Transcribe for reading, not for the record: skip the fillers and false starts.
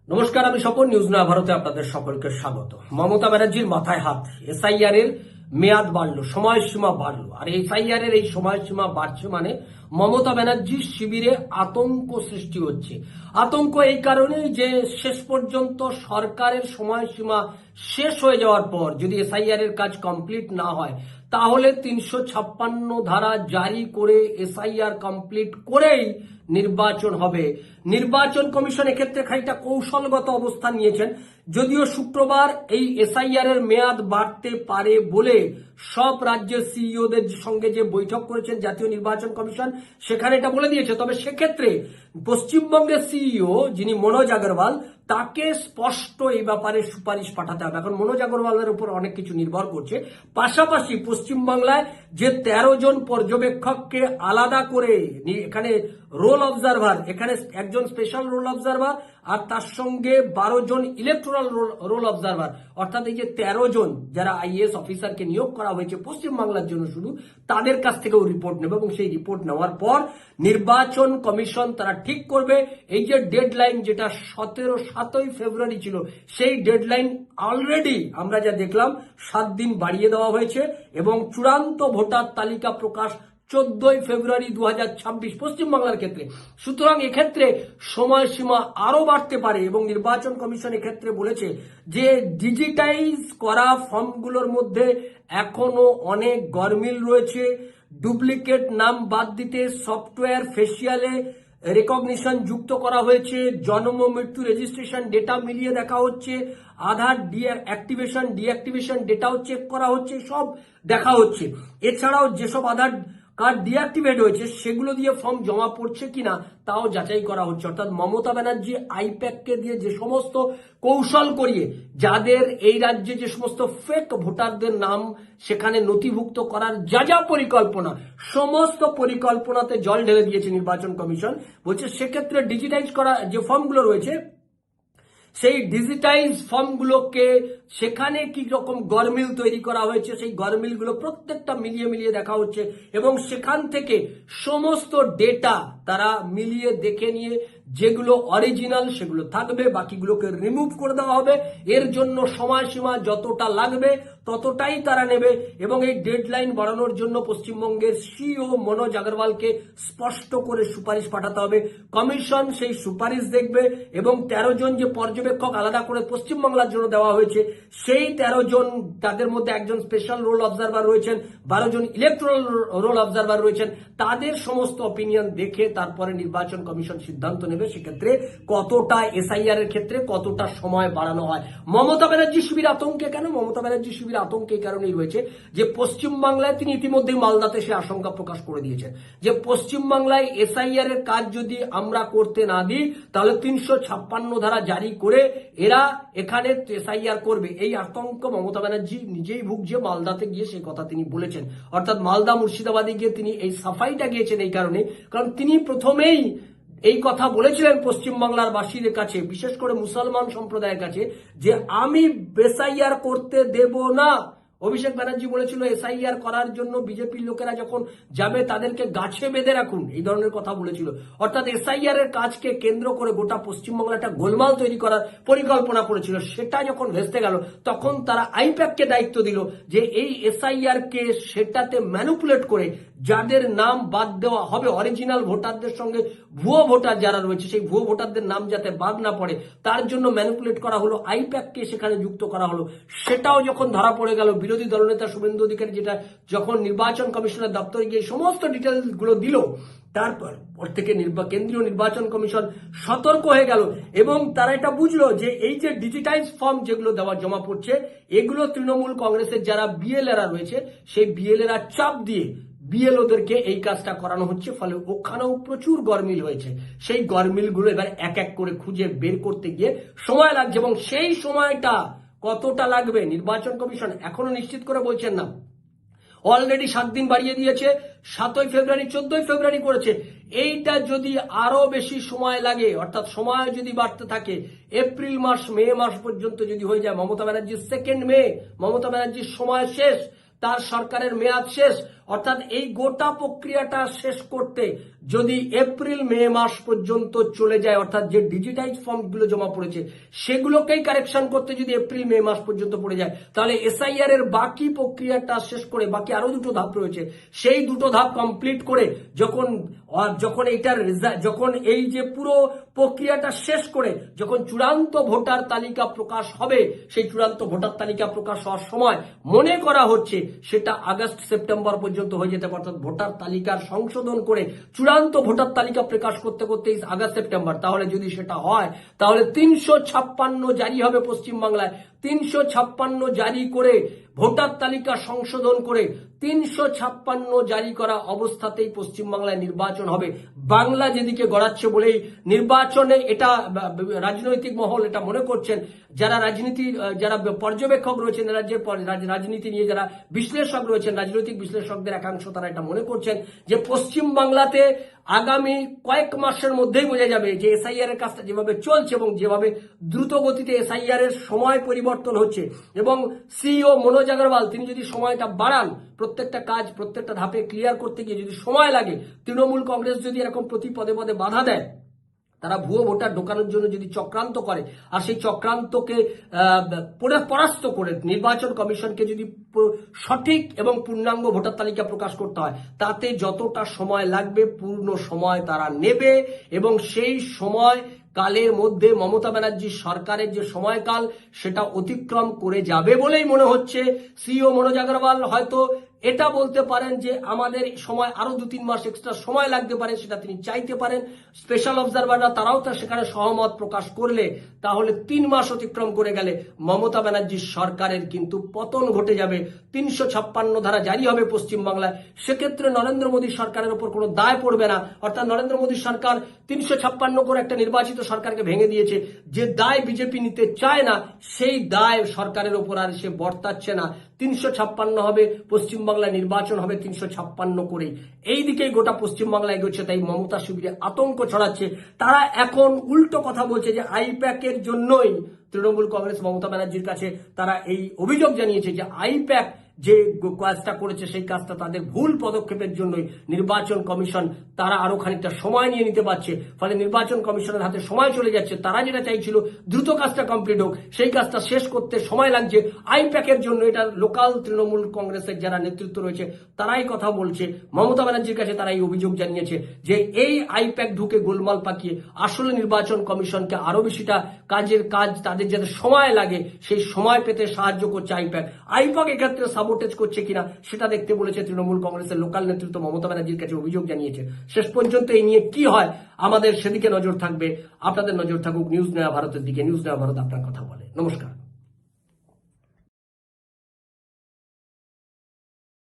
নমস্কার, আমি স্বপন। নিউজ নয়া ভারতে আপনাদের সকলকে স্বাগত। মমতা ব্যানার্জির মাথায় হাত। এসআইআর এর মেয়াদ বাড়লো, সময়সীমা বাড়লো। আর এসআইআর এর এই সময়সীমা বাড়ছে মানে মমতা ব্যানার্জির শিবিরে আতঙ্ক সৃষ্টি হচ্ছে। আতঙ্ক এই কারণেই যে শেষ পর্যন্ত সরকারের সময়সীমা শেষ হয়ে যাওয়ার পর যদি এসআইআর এর কাজ কমপ্লিট না হয়, তাহলে ৩৫৬ ধারা জারি করে এসআইআর কমপ্লিট করেই নির্বাচন হবে। নির্বাচন কমিশন এক্ষেত্রে খানিকটা কৌশলগত অবস্থান নিয়েছেন। যদিও শুক্রবার এই এসআইআর এর মেয়াদ বাড়তে পারে বলে সব রাজ্যের সিইওদের সঙ্গে যে বৈঠক করেছেন জাতীয় নির্বাচন কমিশন, সেখানে এটা বলে দিয়েছে। তবে সেক্ষেত্রে পশ্চিমবঙ্গের সিইও যিনি মনোজ আগরওয়াল, তাকে স্পষ্ট এই ব্যাপারে সুপারিশ পাঠাতে হবে। এখন মনোজ আগরওয়ালের উপর অনেক কিছু নির্ভর করছে। পাশাপাশি পশ্চিমবাংলায় যে ১৩ জন পর্যবেক্ষককে আলাদা করে এখানে রোল অবজারভার, এখানে একজন স্পেশাল রোল অবজারভার আর তার সঙ্গে ১২ জন ইলেকটোরাল রোল অবজারভার, অর্থাৎ এই যে ১৩ জন যারা আইএএস অফিসারকে নিয়োগ করা হয়েছে পশ্চিমবাংলার জন্য শুধু, তাদের কাছ থেকেও রিপোর্ট নেবে এবং সেই রিপোর্ট নেওয়ার পর নির্বাচন কমিশন তারা ঠিক করবে এই যে ডেডলাইন, যেটা ৭ই ফেব্রুয়ারি ছিল, সেই ডেডলাইন অলরেডি আমরা যা দেখলাম ৭ দিন বাড়িয়ে দেওয়া হয়েছে এবং চূড়ান্ত ভোটার তালিকা প্রকাশ ১৪ই ফেব্রুয়ারি ২০২৬ পশ্চিমবাংলার ক্ষেত্রে। সুতরাং এক্ষেত্রে সময়সীমা আরো বাড়তে পারে এবং নির্বাচন কমিশন এক্ষেত্রে বলেছে যে ডিজিটাইজ করা ফর্মগুলোর মধ্যে এখনো অনেক গরমিল রয়েছে। ডুপ্লিকেট নাম বাদ দিতে সফটওয়্যার ফেসিয়ালে রেকগনিশন যুক্ত করা হয়েছে, জন্ম মৃত্যু রেজিস্ট্রেশন ডেটা মিলিয়ে দেখা হচ্ছে, আধার অ্যাক্টিভেশন ডিঅ্যাক্টিভেশন ডেটাও চেক করা হচ্ছে, সব দেখা হচ্ছে। এছাড়াও যেসব আধার কার্ড ডিঅ্যাক্টিভেট হয়েছে সেগুলো দিয়ে ফর্ম জমা পড়ছে কিনা তাও যাচাই করা হচ্ছে। অর্থাৎ মমতা ব্যানার্জি আইপ্যাককে দিয়ে যে সমস্ত কৌশল করিয়ে যাদের এই রাজ্যে যে সমস্ত ফেক ভোটারদের নাম সেখানে নথিভুক্ত করার যা যা পরিকল্পনা, সমস্ত পরিকল্পনাতে জল ঢেলে দিয়েছে নির্বাচন কমিশন। বলছে সেক্ষেত্রে ডিজিটাইজ করা যে ফর্মগুলো রয়েছে, সেই ডিজিটাইজ ফর্মগুলোকে সেখানে কি রকম গরমিল তৈরি করা হয়েছে, সেই গরমিলগুলো প্রত্যেকটা মিলিয়ে মিলিয়ে দেখা হচ্ছে এবং সেখান থেকে সমস্ত ডেটা তারা মিলিয়ে দেখে নিয়ে যেগুলো অরিজিনাল সেগুলো থাকবে, বাকিগুলোকে রিমুভ করে দেওয়া হবে। এর জন্য সময়সীমা যতটা লাগবে ততটাই তারা নেবে এবং এই ডেডলাইন বাড়ানোর জন্য পশ্চিমবঙ্গের সিইও মনোজ আগরওয়ালকে স্পষ্ট করে সুপারিশ পাঠাতে হবে। কমিশন সেই সুপারিশ দেখবে এবং ১৩ জন যে পর্যবেক্ষক আলাদা করে পশ্চিমবাংলার জন্য দেওয়া হয়েছে, সেই ১৩ জন, তাদের মধ্যে একজন স্পেশাল রোল অবজারভার রয়েছেন, ১২ জন ইলেকট্রাল রোল অবজারভার রয়েছেন, তাদের সমস্ত অপিনিয়ন দেখে তারপরে নির্বাচন কমিশন সিদ্ধান্ত নেবে সেক্ষেত্রে কতটা এসআইআর এর ক্ষেত্রে কতটা সময় বাড়ানো হয়। মমতা ব্যানার্জি শিবির আতঙ্কে কেন? মমতা ব্যানার্জি শিবির আতঙ্কে এই কারণেই রয়েছে যে পশ্চিমবাংলায় তিনি ইতিমধ্যেই মালদাতে সে আশঙ্কা প্রকাশ করে দিয়েছেন যে পশ্চিমবাংলায় এসআইআর এর কাজ যদি আমরা করতে না দিই তাহলে ৩৫৬ ধারা জারি করে এরা এখানে এসআইআর করবে। এই আতঙ্ক মমতা ব্যানার্জি নিজেই ভুগছে। মালদাতে গিয়ে সেই কথা তিনি বলেছেন, অর্থাৎ মালদা মুর্শিদাবাদে গিয়ে তিনি এই সাফাইটা গিয়েছেন এই কারণে, কারণ তিনি প্রথমেই এই কথা বলেছিলেন পশ্চিমবাংলার বাসীদের কাছে, বিশেষ করে মুসলমান সম্প্রদায়ের কাছে, যে আমি এসআইআর করতে দেব না। অভিষেক ব্যানার্জি বলেছিল এসআইআর করার জন্য বিজেপির লোকেরা যখন যাবে তাদেরকে গাছে বেঁধে রাখুন, এই ধরনের কথা বলেছিল। অর্থাৎ এসআইআর এর কাজকে কেন্দ্র করে গোটা পশ্চিমবাংলা একটা গোলমাল তৈরি করার পরিকল্পনা করেছিল। সেটা যখন ভেস্তে গেল তখন তারা আইপ্যাককে দায়িত্ব দিল যে এই এসআইআর কে সেটাতে ম্যানিপুলেট করে যাদের নাম বাদ দেওয়া হবে, অরিজিনাল ভোটারদের সঙ্গে ভুয়ো ভোটার যারা রয়েছে সেই ভুয়ো ভোটারদের নাম যাতে বাদ না পড়ে তার জন্য ম্যানিপুলেট করা হলো, আইপ্যাককে সেখানে যুক্ত করা হলো। সেটাও যখন ধরা পড়ে গেল, বিরোধী দলনেতা শুভেন্দু অধিকারী যেটা যখন নির্বাচন কমিশনের দপ্তরে গিয়ে সমস্ত ডিটেলস গুলো দিল, তারপর থেকে কেন্দ্রীয় নির্বাচন কমিশন সতর্ক হয়ে গেল এবং তারা এটা বুঝলো যে এই যে ডিজিটাইজ ফর্ম যেগুলো দেওয়া জমা পড়ছে, এগুলো তৃণমূল কংগ্রেসের যারা বিএলএরা রয়েছে সেই বিএলএরা চাপ দিয়ে বিএলওদেরকে এই কাজটা করানো হচ্ছে। ফলে ওখানেও প্রচুর গরমিল হয়েছে। সেই গরমিলগুলো এবার এক এক করে খুঁজে বের করতে গিয়ে সময় লাগছে এবং সেই সময়টা কতটা লাগবে নির্বাচন কমিশন এখনো নিশ্চিত করে বলছেন না। অলরেডি ৭ দিন বাড়িয়ে দিয়েছে, ৭ই ফেব্রুয়ারি ১৪ই ফেব্রুয়ারি করেছে। এইটা যদি আরো বেশি সময় লাগে, অর্থাৎ সময় যদি বাড়তে থাকে, এপ্রিল মাস মে মাস পর্যন্ত যদি হয়ে যায়, মমতা ব্যানার্জির 2 মে, মমতা ব্যানার্জির সময় শেষ, তার সরকারের মেয়াদ শেষ, অর্থাৎ এই গোটা প্রক্রিয়াটা শেষ করতে যদি এপ্রিল মে মাস পর্যন্ত চলে যায়, অর্থাৎ যে ডিজিটাইজ ফর্মগুলো জমা পড়েছে সেগুলোকেই কারেকশন করতে যদি এপ্রিল মে মাস পর্যন্ত পড়ে যায়, তাহলে এসআইআর এর বাকি প্রক্রিয়াটা শেষ করে, বাকি আরো দুটো ধাপ রয়েছে, সেই দুটো ধাপ কমপ্লিট করে যখন এই যে পুরো প্রক্রিয়াটা শেষ করে যখন চূড়ান্ত ভোটার তালিকা প্রকাশ হবে, সেই চূড়ান্ত ভোটার তালিকা প্রকাশ হওয়ার সময় মনে করা হচ্ছে সেটা আগস্ট সেপ্টেম্বর পর্যন্ত হয়ে যেতে পারে। অর্থাৎ ভোটার তালিকার সংশোধন করে চূড়ান্ত ভোটার তালিকা প্রকাশ করতে করতে আগস্ট সেপ্টেম্বর। তাহলে যদি সেটা হয় তাহলে 356 জারি হবে পশ্চিমবাংলায়। 356 জারি করে ভোটার তালিকা সংশোধন করে 356 জারি করা অবস্থাতেই পশ্চিমবাংলায় নির্বাচন হবে। বাংলা যেদিকে গড়াচ্ছে বলেই নির্বাচনে এটা রাজনৈতিক মহল এটা মনে করছেন, যারা পর্যবেক্ষক রয়েছেন রাজ্যের রাজনীতি নিয়ে যারা বিশ্লেষক রয়েছেন, রাজনৈতিক বিশ্লেষকদের একাংশ তারা এটা মনে করছেন যে পশ্চিমবাংলাতে আগামী কয়েক মাসের মধ্যেই বোঝা যাবে যে এসআইআর এর কাজটা যেভাবে চলছে এবং যেভাবে দ্রুত গতিতে এসআইআর এর সময় পরিবর্তন হচ্ছে, এবং সিইও মনোজ আগরওয়াল তিনি যদি সময়টা বাড়ান, প্রত্যেকটা কাজ প্রত্যেকটা ধাপে ক্লিয়ার করতে গিয়ে যদি সময় লাগে, তৃণমূল কংগ্রেস যদি এরকম প্রতি পদে পদে বাধা দেয়, তারা ভুয়ো ভোটার ঢোকানোর জন্য যদি চক্রান্ত করে, আর সেই চক্রান্তকে পরাস্ত করে নির্বাচন কমিশনকে যদি সঠিক এবং পূর্ণাঙ্গ ভোটার তালিকা প্রকাশ করতে হয়, তাতে যতটা সময় লাগবে পূর্ণ সময় তারা নেবে, এবং সেই সময় কালের মধ্যে মমতা ব্যানার্জির সরকারের যে সময়কাল সেটা অতিক্রম করে যাবে বলেই মনে হচ্ছে। সিইও মনোজ আগরওয়াল হয়তো এটা বলতে পারেন যে আমাদের সময় আরো 2-3 মাস এক্সট্রা সময় লাগতে পারে, সেটা তিনি চাইতে পারেন। স্পেশাল অবজারভাররা তারাও তার সেখানে সহমত প্রকাশ করলে তাহলে 3 মাস অতিক্রম করে গেলে মমতা ব্যানার্জির সরকারের কিন্তু পতন ঘটে যাবে। 356 ধারা জারি হবে পশ্চিমবাংলায়। সেক্ষেত্রে নরেন্দ্র মোদী সরকারের উপর কোনো দায় পড়বে না। অর্থাৎ নরেন্দ্র মোদী সরকার 356 করে একটা নির্বাচিত সরকারকে ভেঙে দিয়েছে, যে দায় বিজেপি নিতে চায় না সেই দায় সরকারের উপর আর সে বর্তাচ্ছে না। 356 হবে, পশ্চিমবাংলায় নির্বাচন হবে 356 করেই। এই দিকেই গোটা পশ্চিমবাংলা এগোচ্ছে। তাই মমতা শিবিরে আতঙ্ক ছড়াচ্ছে। তারা এখন উল্টো কথা বলছে যে আইপ্যাকের জন্যই তৃণমূল কংগ্রেস মমতা ব্যানার্জির কাছে তারা এই অভিযোগ জানিয়েছে যে আইপ্যাক যে কাজটা করেছে সেই কাজটা তাদের ভুল পদক্ষেপের জন্যই নির্বাচন কমিশন তারা আরো খানিকটা সময় নিয়ে নিতে পারছে, ফলে নির্বাচন কমিশনের হাতে সময় চলে যাচ্ছে। তারা যেটা চাইছিল দ্রুত কাজটা কমপ্লিট হোক, সেই কাজটা শেষ করতে সময় লাগছে আইপ্যাকের জন্য। এটা লোকাল তৃণমূল কংগ্রেসের যারা নেতৃত্ব রয়েছে তারাই কথা বলছে, মমতা ব্যানার্জির কাছে তারা এই অভিযোগ জানিয়েছে যে এই আইপ্যাক ঢুকে গোলমাল পাকিয়ে আসলে নির্বাচন কমিশনকে আরো বেশিটা কাজ তাদের যাতে সময় লাগে সেই সময় পেতে সাহায্য করছে আইপ্যাক। আইপ্যাক এক্ষেত্রে সাবোটেজ করছে কিনা সেটা দেখতে বলেছে তৃণমূল কংগ্রেসের লোকাল নেতৃত্ব মমতা ব্যানার্জির কাছে অভিযোগ জানিয়েছে। শেষ পর্যন্ত এই নিয়ে কি হয় আমাদের সেদিকে নজর থাকবে। আপনাদের নজর থাকুক নিউজ নয়া ভারতের দিকে। নিউজ নয়া ভারত আপনার কথা বলে। নমস্কার।